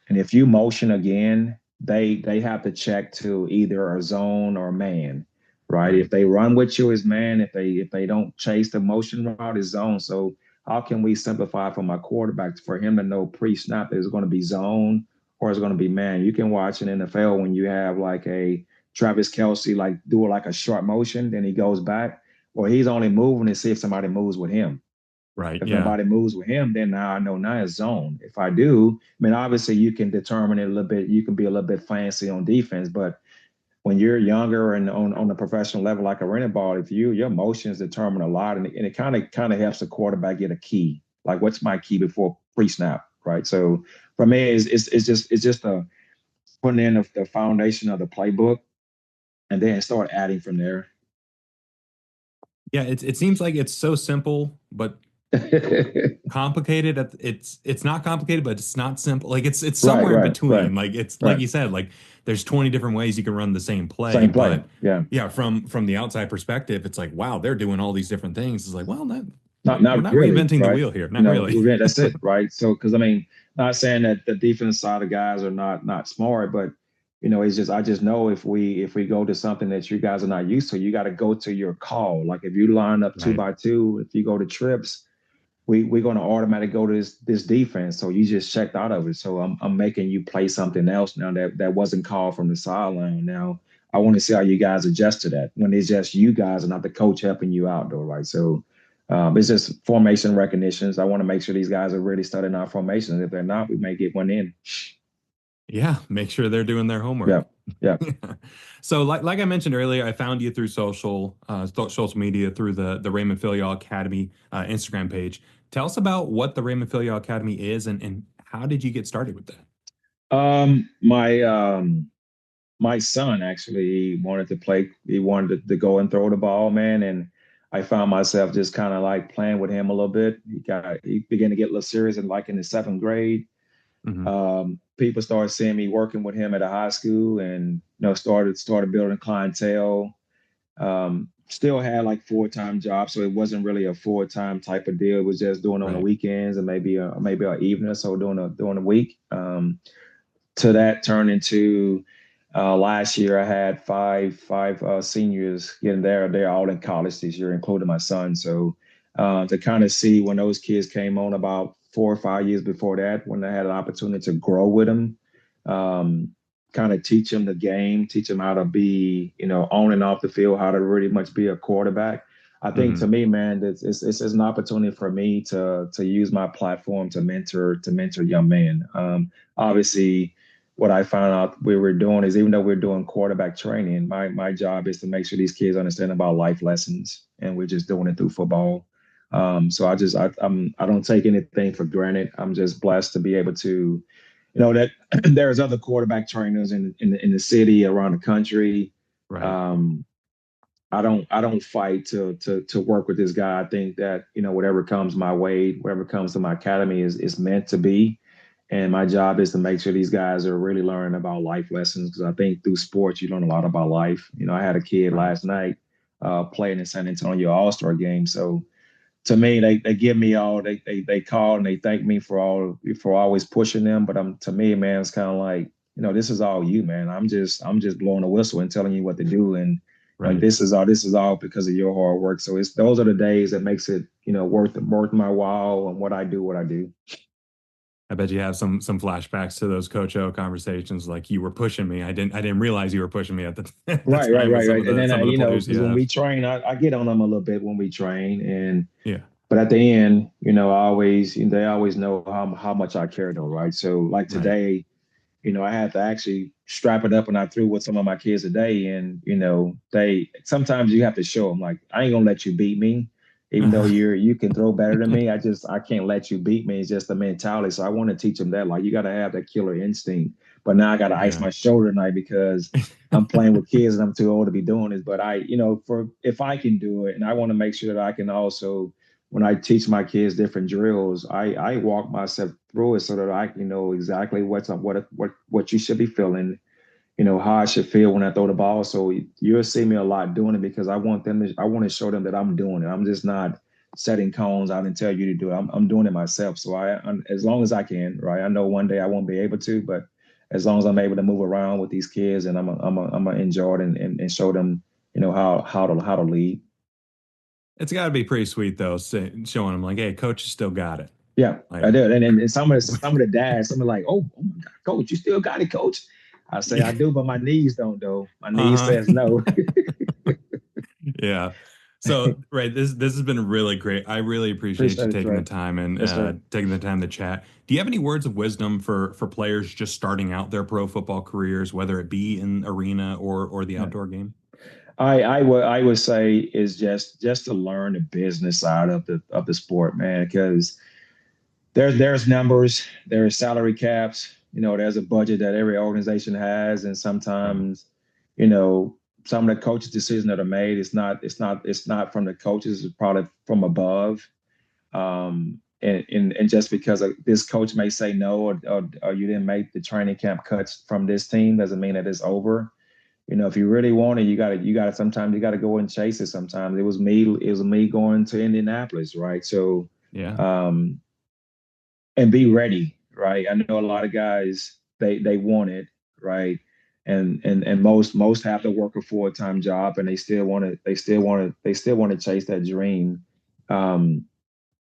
and if you motion again, they have to check to either a zone or man, right? If Right. they run with you as man, if they don't chase the motion route, is zone. So how can we simplify for my quarterback for him to know pre-snap is going to be zone or is going to be man? You can watch in NFL when you have like a Travis Kelsey like do like a short motion, then he goes back, or he's only moving to see if somebody moves with him. Right. If Yeah. nobody moves with him, then now I know now it's zone. If I do, I mean, obviously you can determine it a little bit. You can be a little bit fancy on defense, but when you're younger and on the professional level, like arena ball, if your motions determine a lot, and it kind of helps the quarterback get a key. Like, what's my key before pre-snap, right? So for me, it's just a putting in the foundation of the playbook, and then start adding from there. Yeah. It seems like it's so simple, but complicated. It's not complicated, but it's not simple. Like it's Right, somewhere in right, right, between. Like it's like right. you said, like there's 20 different ways you can run the same play, Same play. but Yeah. yeah, from the outside perspective, it's like, wow, they're doing all these different things. It's like, well, we're Not not really, reinventing the right? wheel here. Not really. That's it, right? So, because I mean, not saying that the defense side of guys are not smart, but it's just I just know if we go to something that you guys are not used to, you got to go to your call. Like if you line up two Right. by two, if you go to trips, we're going to automatically go to this defense. So you just checked out of it. So I'm making you play something else now that wasn't called from the sideline. Now I want to see how you guys adjust to that when it's just you guys and not the coach helping you out, though, right? So it's just formation recognitions. I want to make sure these guys are really studying our formations. If they're not, we may get one in. Yeah, make sure they're doing their homework. Yeah, yeah. So, like I mentioned earlier, I found you through social media through the Raymond Philyaw Academy Instagram page. Tell us about what the Raymond Philyaw Academy is, and how did you get started with that? My son actually he wanted to play. He wanted to go and throw the ball, man, and I found myself just kind of like playing with him a little bit. He began to get a little serious, and like in the seventh grade, Hmm. people started seeing me working with him at a high school, and started building clientele. Still had like full-time jobs, so it wasn't really a full-time type of deal. It was just doing on the Right. weekends and maybe an evening or so during the week. To that turned into last year I had five seniors getting there. They're all in college this year, including my son. So to kind of see when those kids came on about 4 or 5 years before that, when I had an opportunity to grow with them, kind of teach them the game, teach them how to be, on and off the field, how to really much be a quarterback. I think to Hmm. me, man, it's an opportunity for me to use my platform to mentor young men. Obviously, what I found out we were doing is even though we're doing quarterback training, my job is to make sure these kids understand about life lessons, and we're just doing it through football. So I don't take anything for granted. I'm just blessed to be able to, that there's other quarterback trainers in the city around the country. Right. Um, I don't fight to work with this guy. I think that whatever comes my way, whatever comes to my academy is meant to be, and my job is to make sure these guys are really learning about life lessons because I think through sports you learn a lot about life. I had a kid Right. last night playing in San Antonio All-Star game, so to me, they give me all they call and they thank me for always pushing them. But to me, man, it's kind of like this is all you, man. I'm just blowing a whistle and telling you what to do, and Right. this is all because of your hard work. So it's those are the days that makes it worth my while and what I do. I bet you have some flashbacks to those Coach O conversations, like you were pushing me. I didn't realize you were pushing me at the, at the Right, right, time with right, right. And then some of the players you because when have. we train, I get on them a little bit when we train, and Yeah. but at the end, they always know how much I care though, right? So like Right. today, I had to actually strap it up and I threw with some of my kids today. And, they sometimes you have to show them like, I ain't gonna let you beat me, even though you can throw better than me. I can't let you beat me. It's just the mentality. So I want to teach them that, like, you got to have that killer instinct. But now I got to ice Yeah. my shoulder tonight because I'm playing with kids and I'm too old to be doing this. But for if I can do it, and I want to make sure that I can also when I teach my kids different drills, I walk myself through it so that I can know exactly what's up, what you should be feeling, how I should feel when I throw the ball. So you'll see me a lot doing it because I want to show them that I'm doing it. I'm just not setting cones out and tell you to do it. I'm doing it myself. So as long as I can, right? I know one day I won't be able to, but as long as I'm able to move around with these kids and I'm gonna enjoy it and show them, how to lead. It's got to be pretty sweet though, showing them like, hey, coach, you still got it. Yeah, I Like, did. And some of the dads, some are like, oh my God, coach, you still got it, coach. I say I do, but my knees don't though. My knees uh-huh. says no. Yeah. So, right, this has been really great. I really appreciate you Appreciate it, taking the Trey. time and Yes, sir. taking the time to chat. Do you have any words of wisdom for players just starting out their pro football careers, whether it be in arena or the Yeah. outdoor game? I would say is just to learn the business side of the sport, man, because there's numbers, there's salary caps, there's a budget that every organization has, and Right. sometimes, you know, some of the coaches' decisions that are made, it's not from the coaches, it's probably from above. And just because this coach may say no, or you didn't make the training camp cuts from this team, doesn't mean that it's over. If you really want it, you gotta sometimes you gotta go and chase it. Sometimes it was me going to Indianapolis, right? So Yeah. um, and be ready, right? I know a lot of guys they want it, right? And most have to work a full-time job and they still want to chase that dream. Um,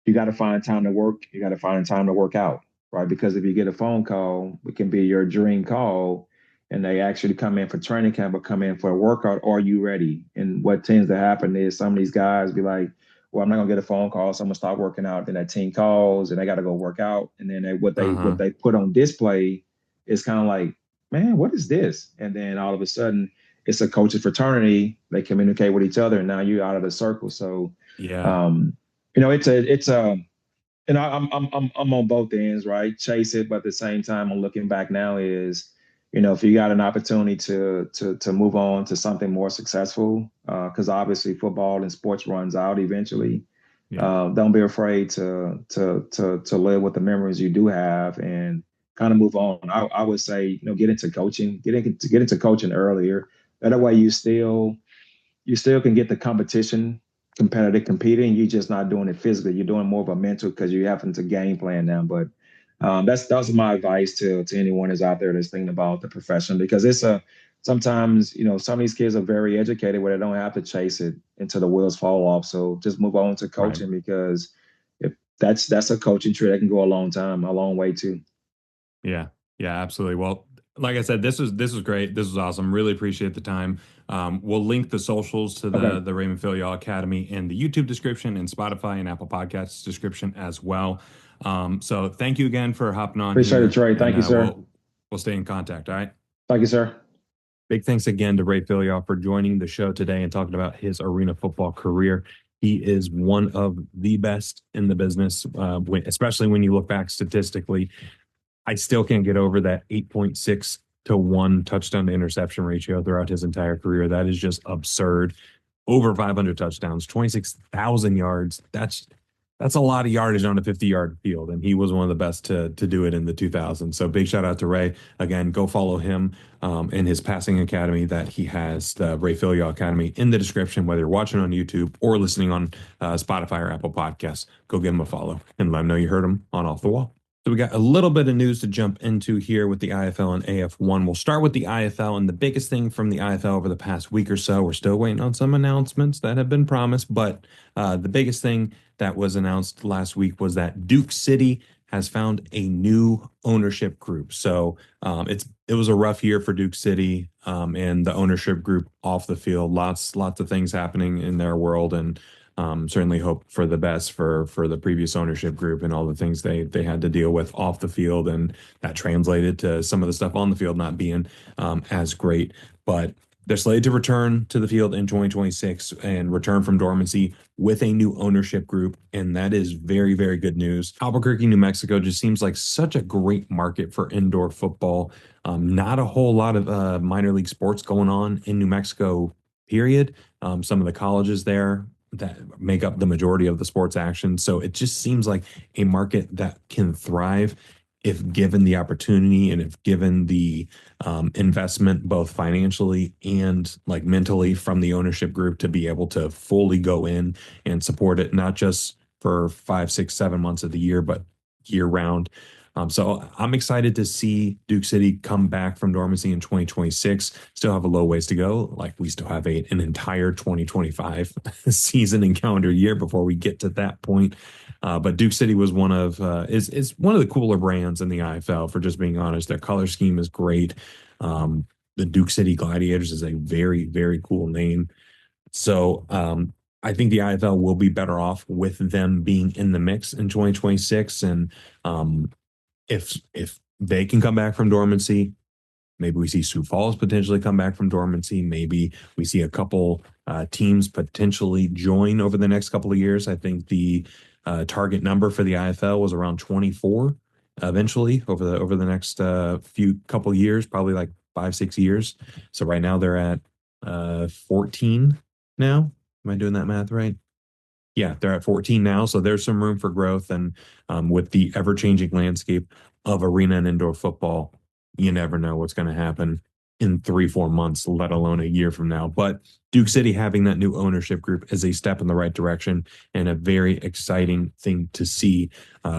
you got to find time to work. You got to find time to work out, right? Because if you get a phone call, it can be your dream call, and they actually come in for training camp or come in for a workout. Are you ready? And what tends to happen is some of these guys be like, "Well, I'm not gonna get a phone call, so I'm gonna start working out." Then that team calls, and they got to go work out, and then what Uh-huh. they put on display is kind of like, "Man, what is this?" And then all of a sudden, it's a coach's fraternity. They communicate with each other, and now you're out of the circle. So Yeah. um, it's a and I'm on both ends, right? Chase it, but at the same time, I'm looking back now is, if you got an opportunity to move on to something more successful, because obviously football and sports runs out eventually. Yeah. Don't be afraid to live with the memories you do have and kind of move on. I would say, get into coaching, get into coaching earlier. That way you still can get the competitive competing. You're just not doing it physically. You're doing more of a mental because you're having to game plan now. But that's my advice to anyone who's out there that's thinking about the profession because sometimes some of these kids are very educated where they don't have to chase it until the wheels fall off. So just move on to Right. coaching because if that's a coaching tree that can go a long way too. Yeah. Yeah, absolutely. Well, like I said, this was great. This was awesome. Really appreciate the time. We'll link the socials to Okay. the Raymond Philyaw Academy in the YouTube description and Spotify and Apple Podcasts description as well. So thank you again for hopping on Appreciate it, here, Trey. and Thank you, sir. we'll stay in contact. All right. Thank you, sir. Big thanks again to Ray Philyaw for joining the show today and talking about his arena football career. He is one of the best in the business, especially when you look back statistically. I still can't get over that 8.6 to 1 touchdown to interception ratio throughout his entire career. That is just absurd. Over 500 touchdowns, 26,000 yards. That's a lot of yardage on a 50-yard field, and he was one of the best to do it in the 2000s. So big shout out to Ray. Again, go follow him in his passing academy that he has, the Ray Philyaw Academy, in the description, whether you're watching on YouTube or listening on Spotify or Apple Podcasts. Go give him a follow and let him know you heard him on Off the Wall. So we got a little bit of news to jump into here with the IFL and AF1. We'll start with the IFL, and the biggest thing from the IFL over the past week or so, we're still waiting on some announcements that have been promised, but the biggest thing that was announced last week was that Duke City has found a new ownership group. So it was a rough year for Duke City and the ownership group off the field. Lots of things happening in their world, and certainly hope for the best for the previous ownership group and all the things they had to deal with off the field, and that translated to some of the stuff on the field not being as great. But they're slated to return to the field in 2026 and return from dormancy with a new ownership group, and that is very, very good news. Albuquerque, New Mexico just seems like such a great market for indoor football. Not a whole lot of minor league sports going on in New Mexico, period. Some of the colleges there that make up the majority of the sports action. So it just seems like a market that can thrive if given the opportunity and if given the investment, both financially and like mentally from the ownership group to be able to fully go in and support it, not just for 5, 6, 7 months of the year, but year round. So I'm excited to see Duke City come back from dormancy in 2026. Still have a low ways to go. Like we still have an entire 2025 season and calendar year before we get to that point. But Duke City was is one of the cooler brands in the IFL, for just being honest. Their color scheme is great. The Duke City Gladiators is a very, very cool name. So I think the IFL will be better off with them being in the mix in 2026. And if they can come back from dormancy, maybe we see Sioux Falls potentially come back from dormancy. Maybe we see a couple teams potentially join over the next couple of years. I think the target number for the IFL was around 24 eventually over the next few couple years, probably like 5, 6 years. So right now they're at 14 now. Am I doing that math right? Yeah, they're at 14 now. So there's some room for growth. And with the ever changing landscape of arena and indoor football, you never know what's going to happen in 3, 4 months, let alone a year from now. But Duke City having that new ownership group is a step in the right direction and a very exciting thing to see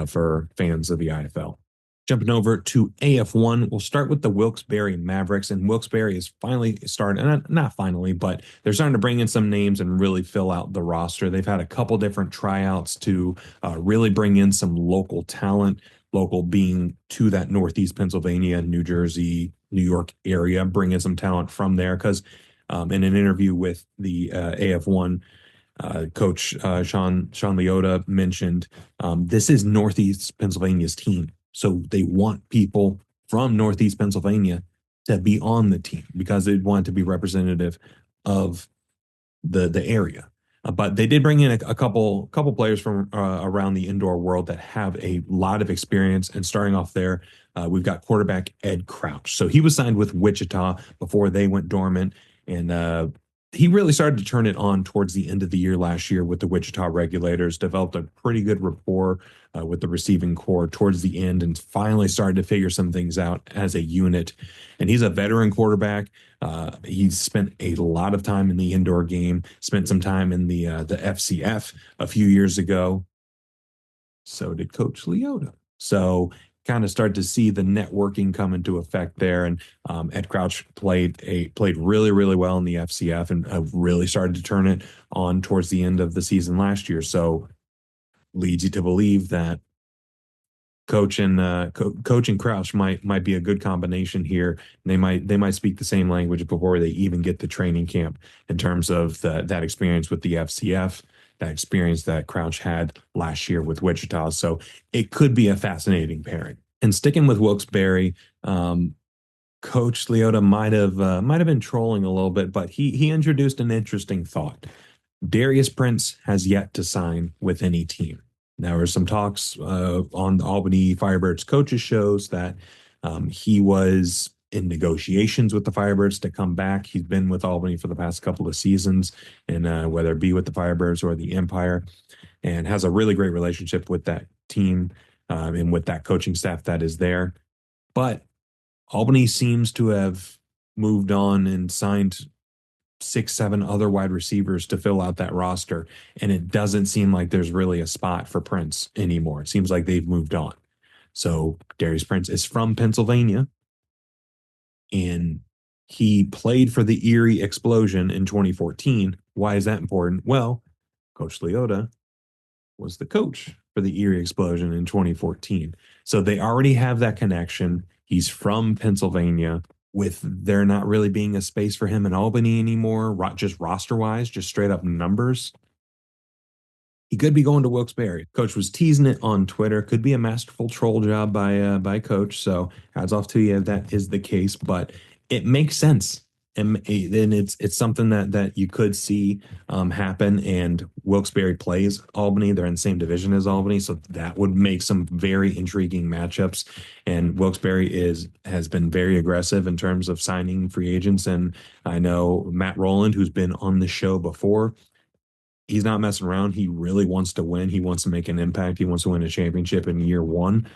for fans of the IFL. Jumping over to AF1, we'll start with the Wilkes-Barre Mavericks, and Wilkes-Barre is finally starting, not finally, but they're starting to bring in some names and really fill out the roster. They've had a couple different tryouts to really bring in some local talent, local being to that Northeast Pennsylvania, New Jersey, New York area, bring in some talent from there. Because in an interview with the AF1, Coach Sean Leota mentioned this is Northeast Pennsylvania's team. So they want people from Northeast Pennsylvania to be on the team because they want to be representative of the area. But they did bring in a couple players from around the indoor world that have a lot of experience. And starting off there, we've got quarterback Ed Crouch. So he was signed with Wichita before they went dormant, and he really started to turn it on towards the end of the year last year with the Wichita Regulators, developed a pretty good rapport with the receiving core towards the end, and finally started to figure some things out as a unit. And he's a veteran quarterback. He's spent a lot of time in the indoor game, spent some time in the FCF a few years ago. So did Coach Leota. So kind of start to see the networking come into effect there. And Ed Crouch played really, really well in the FCF and really started to turn it on towards the end of the season last year. So leads you to believe that Coach and Crouch might be a good combination here. They might speak the same language before they even get to training camp in terms of that experience with the FCF, that experience that Crouch had last year with Wichita. So it could be a fascinating pairing. And sticking with Wilkes-Barre, Coach Leota might have been trolling a little bit, but he introduced an interesting thought. Darius Prince has yet to sign with any team. There were some talks on the Albany Firebirds coaches shows that he was in negotiations with the Firebirds to come back. He's been with Albany for the past couple of seasons, and whether it be with the Firebirds or the Empire, and has a really great relationship with that team and with that coaching staff that is there. But Albany seems to have moved on and signed 6, 7 other wide receivers to fill out that roster. And it doesn't seem like there's really a spot for Prince anymore. It seems like they've moved on. So Darius Prince is from Pennsylvania, and he played for the Erie Explosion in 2014. Why is that important? Well, Coach Leota was the coach for the Erie Explosion in 2014. So they already have that connection. He's from Pennsylvania. With there not really being a space for him in Albany anymore, just roster wise, just straight up numbers, he could be going to Wilkes-Barre. Coach was teasing it on Twitter. Could be a masterful troll job by Coach. So hats off to you if that is the case. But it makes sense, and then it's something that you could see happen. And Wilkes-Barre plays Albany. They're in the same division as Albany, so that would make some very intriguing matchups. And Wilkes-Barre has been very aggressive in terms of signing free agents. And I know Matt Rowland, who's been on the show before, he's not messing around. He really wants to win. He wants to make an impact. He wants to win a championship in year one.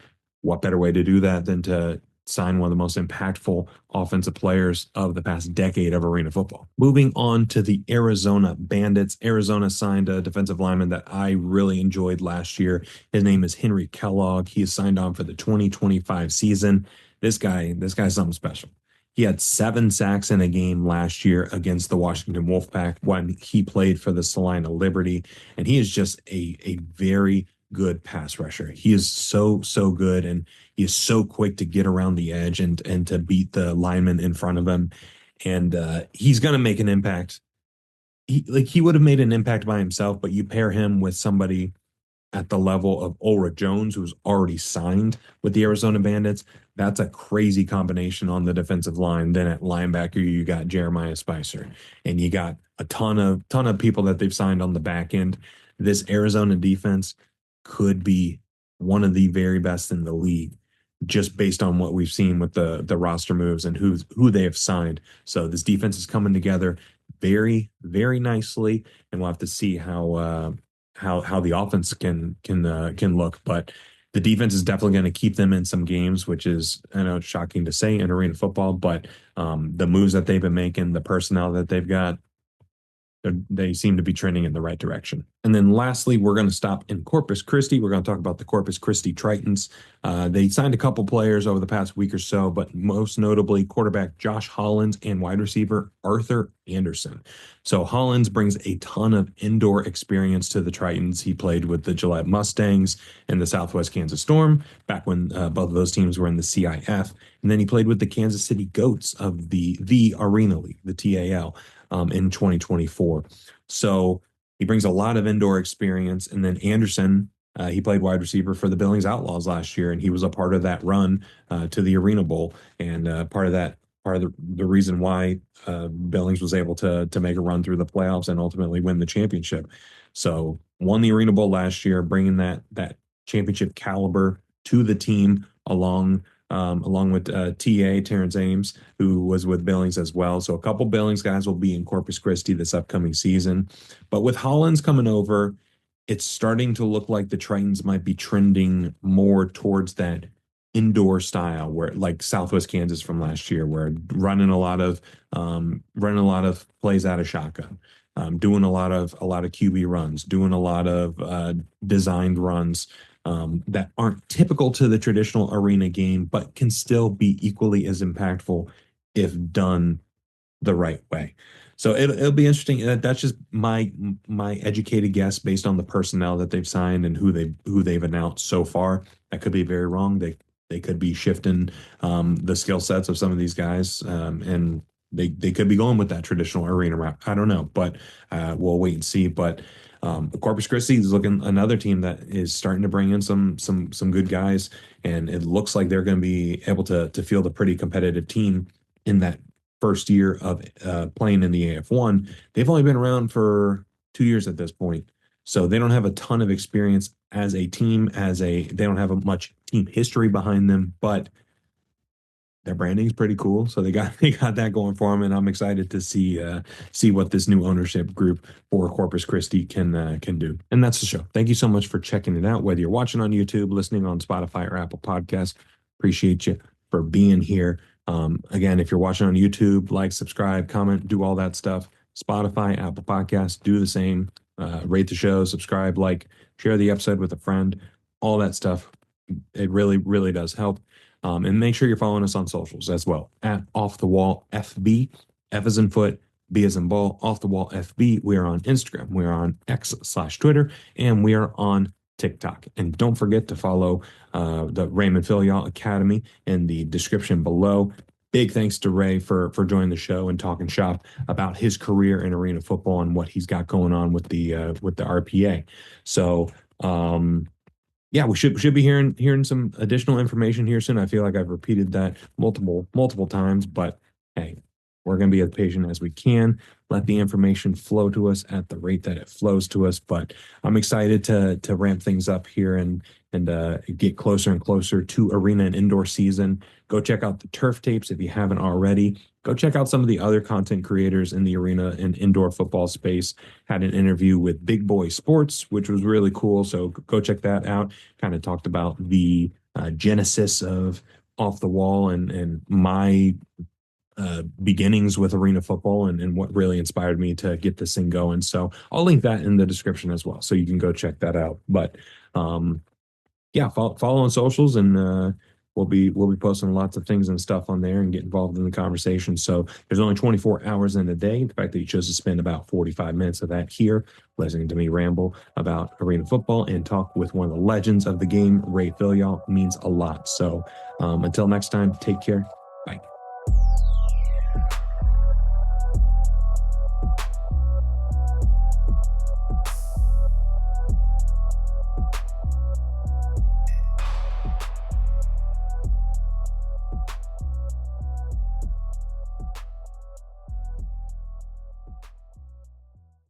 What better way to do that than to sign one of the most impactful offensive players of the past decade of arena football? Moving on to the Arizona Bandits. Arizona signed a defensive lineman that I really enjoyed last year. His name is Henry Kellogg. He is signed on for the 2025 season. This guy's something special. He had 7 sacks in a game last year against the Washington Wolfpack when he played for the Salina Liberty. And he is just a very good pass rusher. He is so good, and he is so quick to get around the edge and to beat the lineman in front of him. And he's going to make an impact. He would have made an impact by himself, but you pair him with somebody at the level of Ulrich Jones, who's already signed with the Arizona Bandits. That's a crazy combination on the defensive line. Then at linebacker, you got Jeremiah Spicer, and you got a ton of people that they've signed on the back end. This Arizona defense could be one of the very best in the league, just based on what we've seen with the roster moves and who they have signed. So this defense is coming together very, very nicely, and we'll have to see how the offense can look. But the defense is definitely going to keep them in some games, which is, I know it's shocking to say in arena football, but the moves that they've been making, the personnel that they've got, they seem to be trending in the right direction. And then lastly, we're going to stop in Corpus Christi. We're going to talk about the Corpus Christi Tritons. They signed a couple players over the past week or so, but most notably quarterback Josh Hollins and wide receiver Arthur Anderson. So Hollins brings a ton of indoor experience to the Tritons. He played with the Gillette Mustangs and the Southwest Kansas Storm back when both of those teams were in the CIF. And then he played with the Kansas City Goats of the Arena League, the TAL, in 2024. So he brings a lot of indoor experience. And then Anderson, he played wide receiver for the Billings Outlaws last year, and he was a part of that run to the Arena Bowl, and part of the reason why Billings was able to make a run through the playoffs and ultimately win the championship. So won the Arena Bowl last year, bringing that championship caliber to the team along with Terrence Ames, who was with Billings as well. So a couple Billings guys will be in Corpus Christi this upcoming season. But with Hollins coming over, it's starting to look like the Tritons might be trending more towards that indoor style, where like Southwest Kansas from last year, where running a lot of plays out of shotgun, doing a lot of QB runs, doing a lot of designed runs that aren't typical to the traditional arena game, but can still be equally as impactful if done the right way. So it'll be interesting. That's just my educated guess based on the personnel that they've signed and who they've announced so far. That could be very wrong. They could be shifting the skill sets of some of these guys, and they could be going with that traditional arena route. I don't know, but we'll wait and see. But Corpus Christi is looking another team that is starting to bring in some good guys, and it looks like they're going to be able to field a pretty competitive team in that first year of playing in the AF1. They've only been around for 2 years at this point, so they don't have a ton of experience as a team. They don't have a much team history behind them, but their branding is pretty cool. So they got that going for them, and I'm excited to see what this new ownership group for Corpus Christi can do. And that's the show. Thank you so much for checking it out. Whether you're watching on YouTube, listening on Spotify or Apple Podcasts, appreciate you for being here. Again, if you're watching on YouTube, like, subscribe, comment, do all that stuff. Spotify, Apple Podcasts, do the same. Rate the show, subscribe, like, share the episode with a friend, all that stuff. It really, really does help. And make sure you're following us on socials as well at Off the Wall FB, F as in foot, B as in ball, Off the Wall FB. We are on Instagram, we are on X/Twitter, and we are on TikTok. And don't forget to follow the Raymond Philyaw Academy in the description below. Big thanks to Ray for joining the show and talking shop about his career in arena football and what he's got going on with the RPA. So yeah, we should be hearing some additional information here soon. I feel like I've repeated that multiple times, but hey, we're going to be as patient as we can. Let the information flow to us at the rate that it flows to us. But I'm excited to ramp things up here and get closer and closer to arena and indoor season. Go check out the turf tapes if you haven't already. Go check out some of the other content creators in the arena and indoor football space. Had an interview with Big Boy Sports, which was really cool. So go check that out. Kind of talked about the genesis of Off the Wall and my beginnings with arena football and what really inspired me to get this thing going. So I'll link that in the description as well, so you can go check that out. But yeah, follow on socials, and we'll be posting lots of things and stuff on there and get involved in the conversation. So there's only 24 hours in a day. The fact that you chose to spend about 45 minutes of that here listening to me ramble about arena football and talk with one of the legends of the game, Ray Philyaw, means a lot. So until next time, take care.